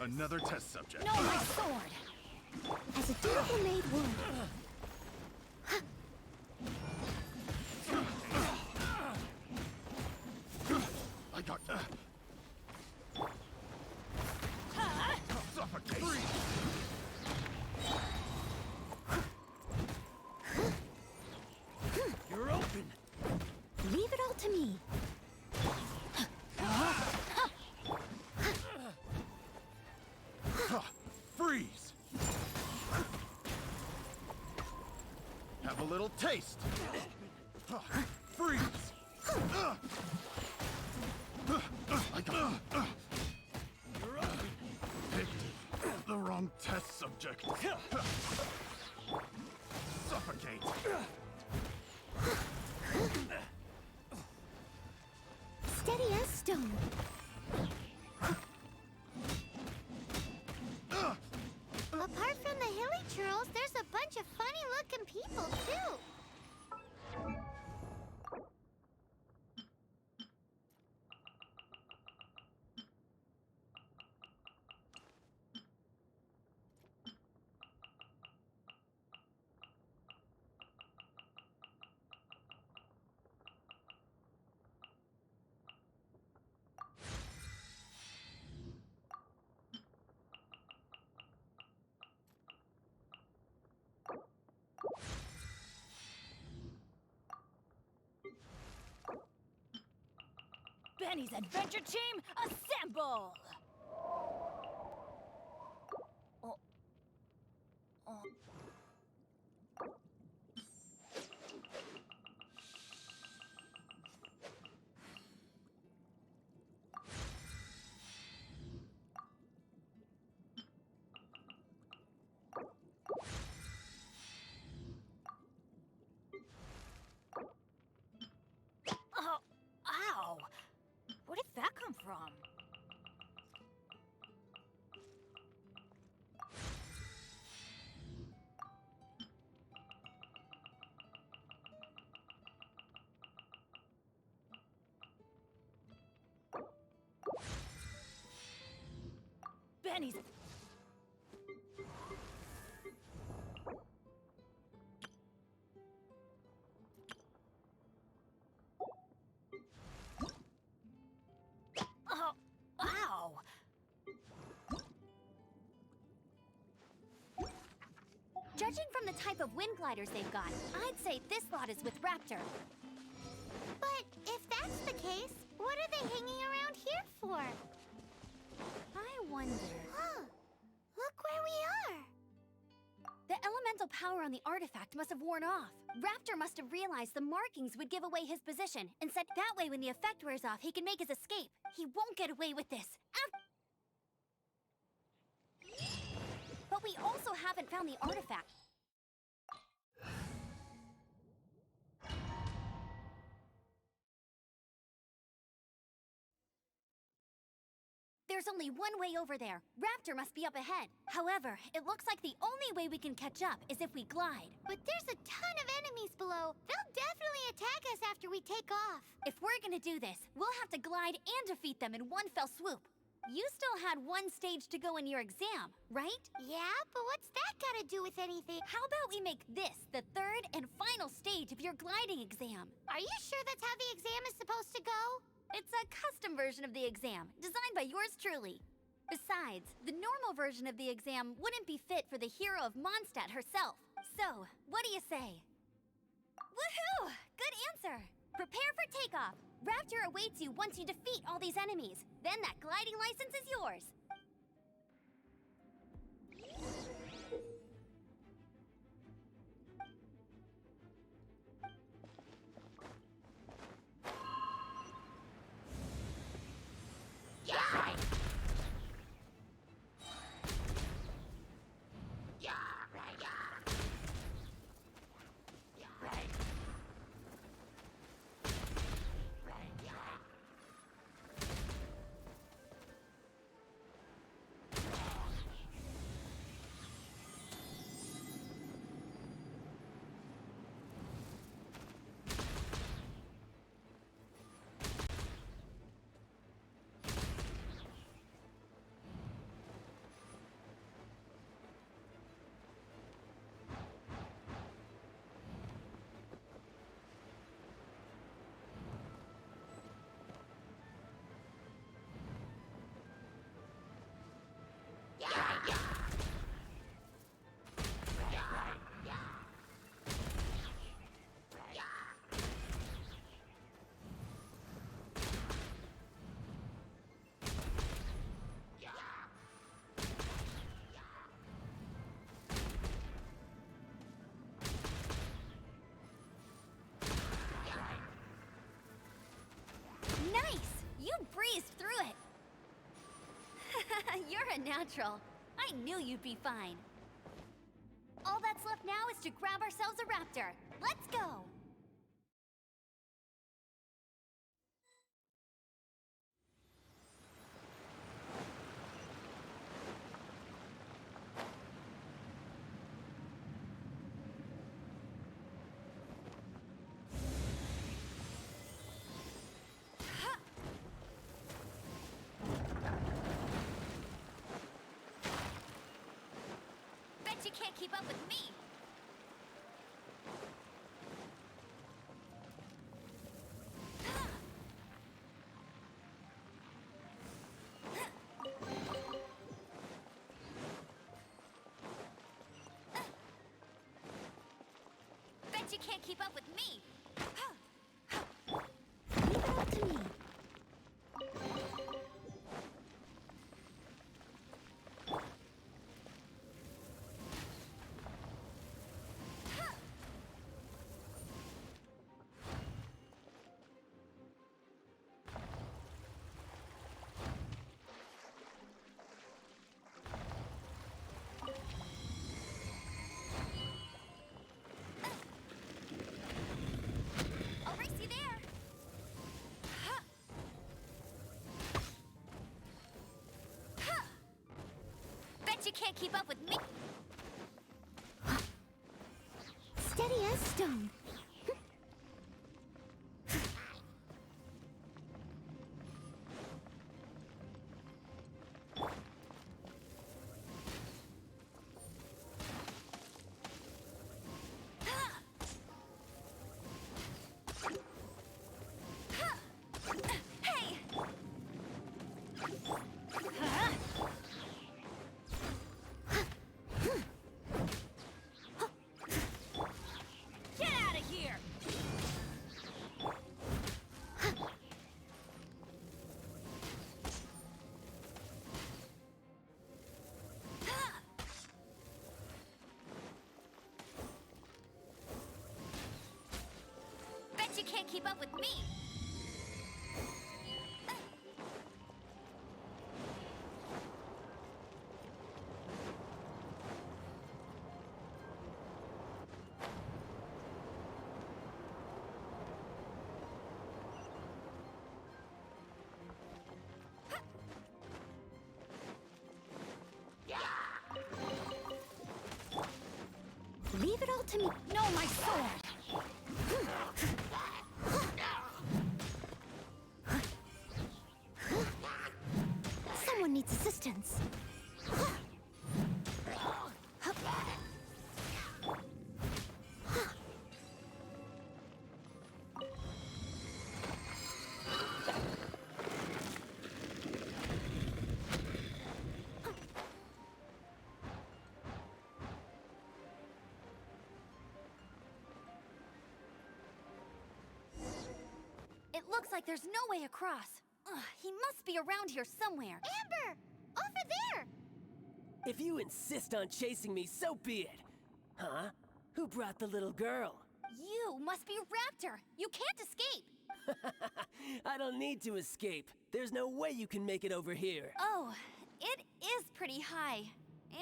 Another test subject. No, my sword! As a dutiful maid would. I got suffocate. You're open. Leave it all to me. Freeze. Have a little taste. Freeze. I got picked the wrong test subject. Suffocate. Steady as stone. Benny's adventure team, assemble! Oh. Oh. Oh, ow! Where did that come from? Benny's... Oh, ow! Judging from the type of wind gliders they've got, I'd say this lot is with Raptor. But if that's the case, what are they hanging around here for? I wonder... Huh. Look where we are. The elemental power on the artifact must have worn off. Raptor must have realized the markings would give away his position, and said that way when the effect wears off, he can make his escape. He won't get away with this. But we also haven't found the artifact. There's only one way over there. Raptor must be up ahead. However, it looks like the only way we can catch up is if we glide. But there's a ton of enemies below. They'll definitely attack us after we take off. If we're gonna do this, we'll have to glide and defeat them in one fell swoop. You still had one stage to go in your exam, right? Yeah, but what's that got to do with anything? How about we make this the third and final stage of your gliding exam? Are you sure that's how the exam is supposed to go? It's a custom version of the exam, designed by yours truly. Besides, the normal version of the exam wouldn't be fit for the hero of Mondstadt herself. So, what do you say? Woohoo! Good answer! Prepare for takeoff. Raptor awaits you once you defeat all these enemies. Then that gliding license is yours. Breezed through it. You're a natural. I knew you'd be fine. All that's left now is to grab ourselves a raptor. Let's go! You can't keep up with me. Bet you can't keep up with me. Leave it up to me. you can't keep up with me. Steady as stone. Hey! Get out of here! Bet you can't keep up with me. Leave it all to me. No, my sword! Someone needs assistance. It looks like there's no way across. Ugh, he must be around here somewhere. Amber! Over there! If you insist on chasing me, so be it. Huh? Who brought the little girl? You must be Raptor. You can't escape. I don't need to escape. There's no way you can make it over here. Oh, it is pretty high.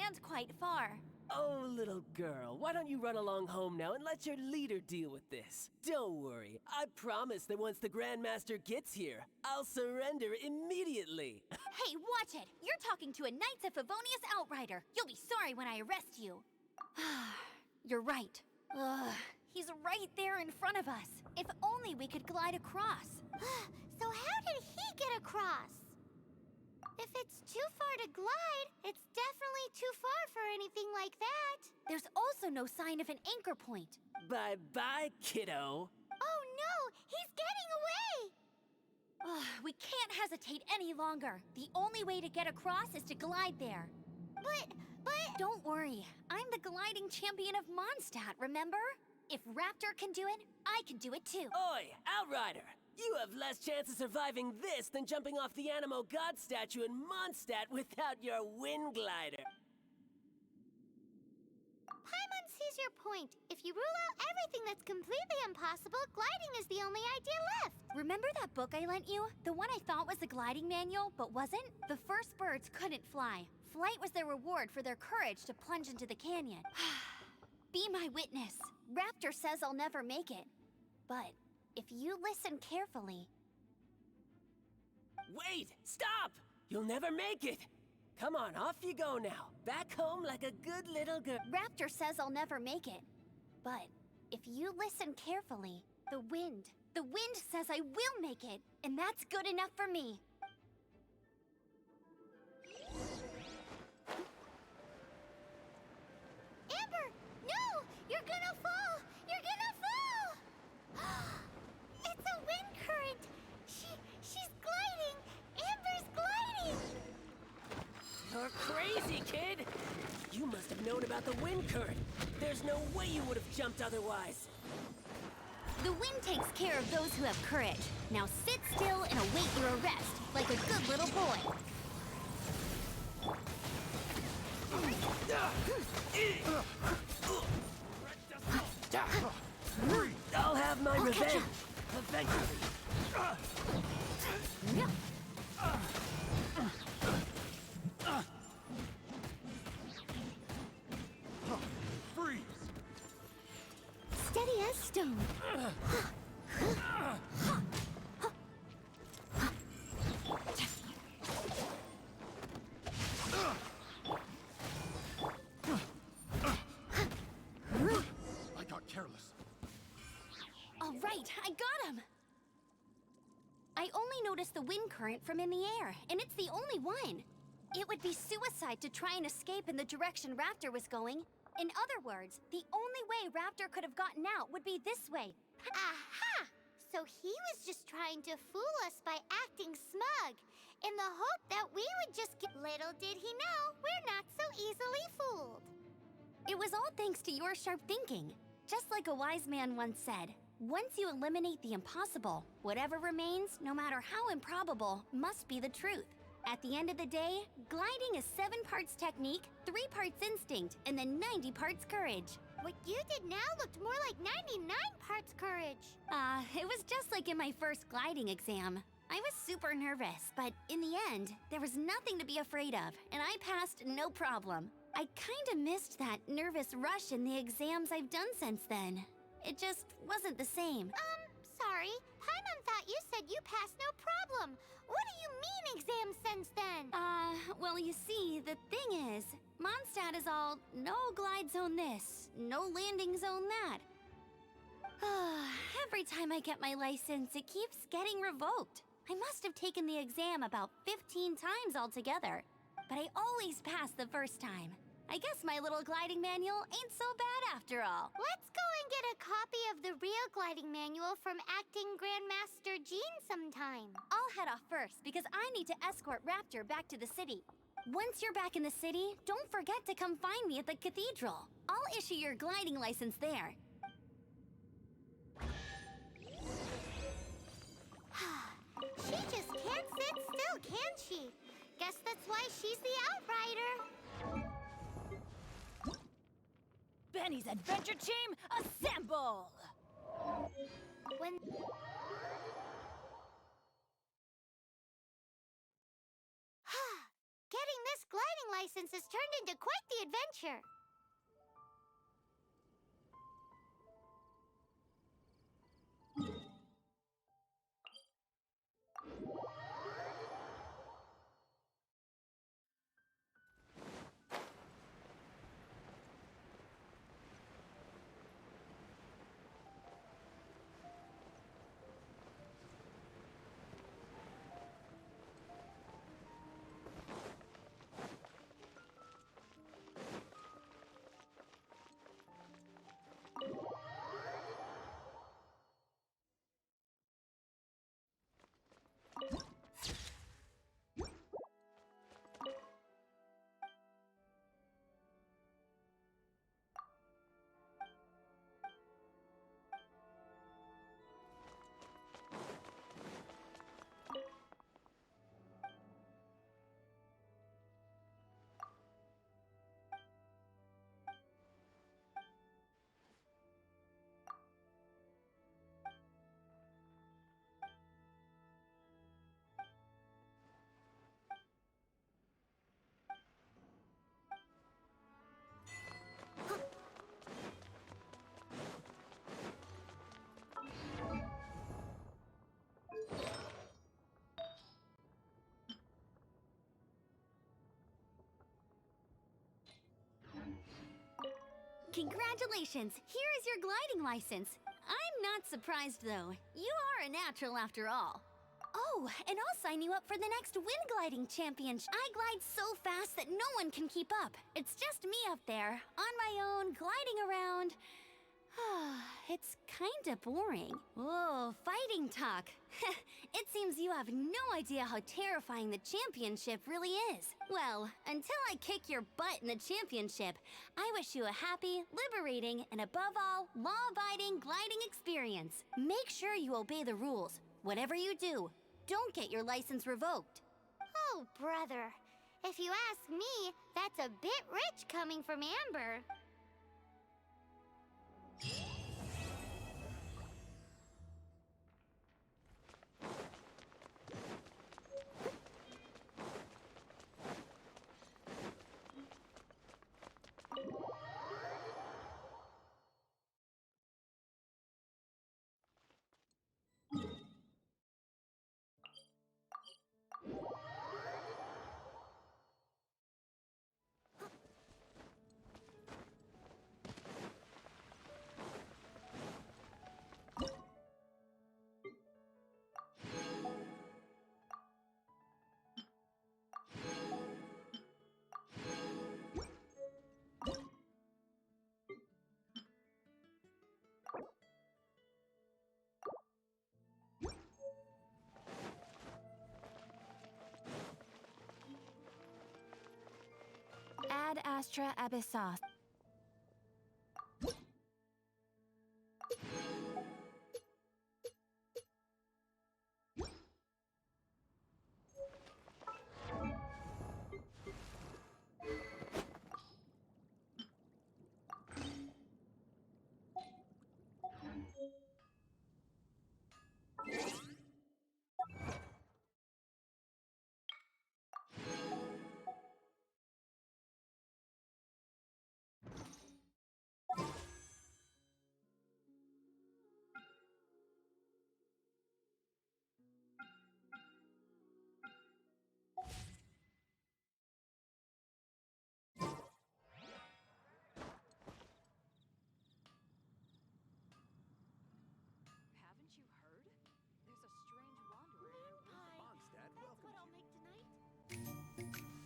And quite far. Oh, little girl, why don't you run along home now and let your leader deal with this? Don't worry, I promise that once the Grandmaster gets here, I'll surrender immediately. Hey, watch it! You're talking to a Knights of Favonius outrider. You'll be sorry when I arrest you. You're right. Ugh, he's right there in front of us. If only we could glide across. So how did he get across? If it's too far to glide, it's definitely too far for anything like that. There's also no sign of an anchor point. Bye-bye, kiddo. Oh no, he's getting away! Ugh, we can't hesitate any longer. The only way to get across is to glide there. But... Don't worry, I'm the gliding champion of Mondstadt, remember? If Raptor can do it, I can do it too. Oi, Outrider! You have less chance of surviving this than jumping off the Animo God statue in Mondstadt without your wind glider. Paimon sees your point. If you rule out everything that's completely impossible, gliding is the only idea left. Remember that book I lent you? The one I thought was the gliding manual, but wasn't? The first birds couldn't fly. Flight was their reward for their courage to plunge into the canyon. Be my witness. Raptor says I'll never make it. But if you listen carefully... Wait! Stop! You'll never make it! Come on, off you go now. Back home like a good little girl. Raptor says I'll never make it. But if you listen carefully, the wind says I will make it, and that's good enough for me. Amber, no! You're gonna fall! You're gonna fall! It's a wind current! She's gliding! Amber's gliding! You're crazy, kid! You must have known about the wind current. There's no way you would have jumped otherwise. The wind takes care of those who have courage. Now sit still and await your arrest, like a good little boy. I'll have my revenge, eventually. Freeze! Steady as stone. I only noticed the wind current from in the air, and it's the only one. It would be suicide to try and escape in the direction Raptor was going. In other words, the only way Raptor could have gotten out would be this way. Aha! So he was just trying to fool us by acting smug, in the hope that we would just get... Little did he know, we're not so easily fooled. It was all thanks to your sharp thinking. Just like a wise man once said, once you eliminate the impossible, whatever remains, no matter how improbable, must be the truth. At the end of the day, gliding is 7 parts technique, 3 parts instinct, and then 90 parts courage. What you did now looked more like 99 parts courage. It was just like in my first gliding exam. I was super nervous, but in the end, there was nothing to be afraid of, and I passed no problem. I kinda missed that nervous rush in the exams I've done since then. It just wasn't the same. Sorry. Paimon thought you said you passed no problem. What do you mean exam since then? Well, you see, the thing is, Mondstadt is all no glide zone this, no landing zone that. Every time I get my license, it keeps getting revoked. I must have taken the exam about 15 times altogether, but I always pass the first time. I guess my little gliding manual ain't so bad after all. Let's go and get a copy of the real gliding manual from Acting Grandmaster Jean sometime. I'll head off first because I need to escort Raptor back to the city. Once you're back in the city, don't forget to come find me at the cathedral. I'll issue your gliding license there. She just can't sit still, can she? Guess that's why she's the Outrider. Benny's adventure team, assemble! When... Getting this gliding license has turned into quite the adventure. Congratulations! Here is your gliding license. I'm not surprised, though. You are a natural after all. Oh, and I'll sign you up for the next wind gliding championship. I glide so fast that no one can keep up. It's just me up there, on my own, gliding around. It's kinda boring. Whoa, fighting talk. It seems you have no idea how terrifying the championship really is. Well, until I kick your butt in the championship, I wish you a happy, liberating, and above all, law-abiding gliding experience. Make sure you obey the rules. Whatever you do, don't get your license revoked. Oh, brother. If you ask me, that's a bit rich coming from Amber. Astra Abyssos. Haven't you heard? There's a strange wanderer here. Mondstadt welcomes what I'll make tonight.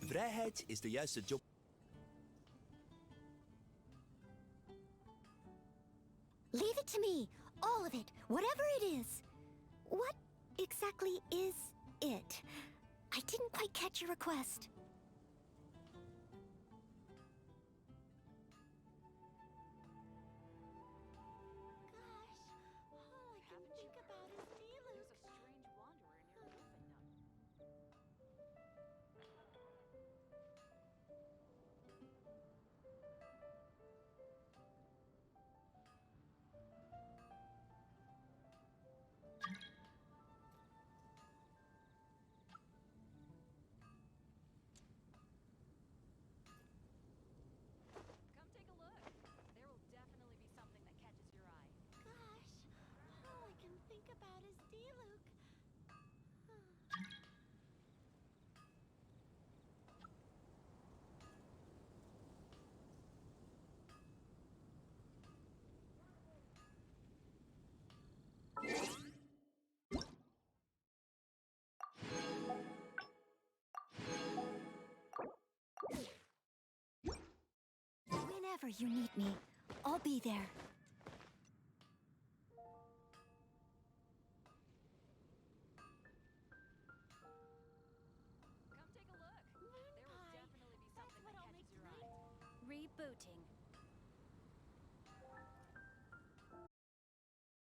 Vrijheid is de juiste job. Leave it to me. All of it. Whatever it is. What exactly is it? I didn't quite catch your request. Come take a look. There will definitely be something that catches your eye. Gosh, all I can think about is Diluc. Whenever you need me, I'll be there. Come take a look. There will definitely be something that catches your eye. Rebooting.